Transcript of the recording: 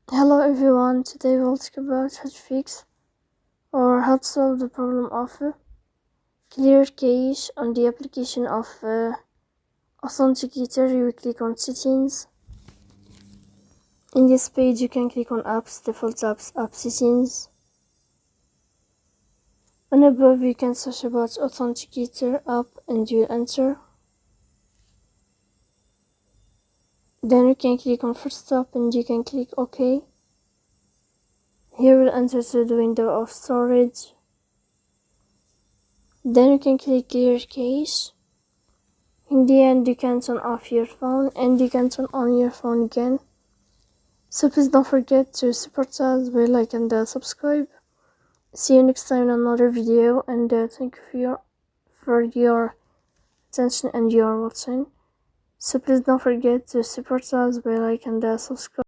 Hello everyone, today we'll talk about how to fix or how to solve the problem of clear cache on the application of Authenticator. You will click on settings. In this page you can click on apps, default apps, app settings. And above you can search about Authenticator app and you will enter. Then you can click on first step and you can click OK. Here we'll enter to the window of storage. Then you can click clear cache. In the end you can turn off your phone and you can turn on your phone again. So please don't forget to support us by like and subscribe. See you next time in another video, and thank you for your attention and your watching. So please don't forget to support us by like and subscribe.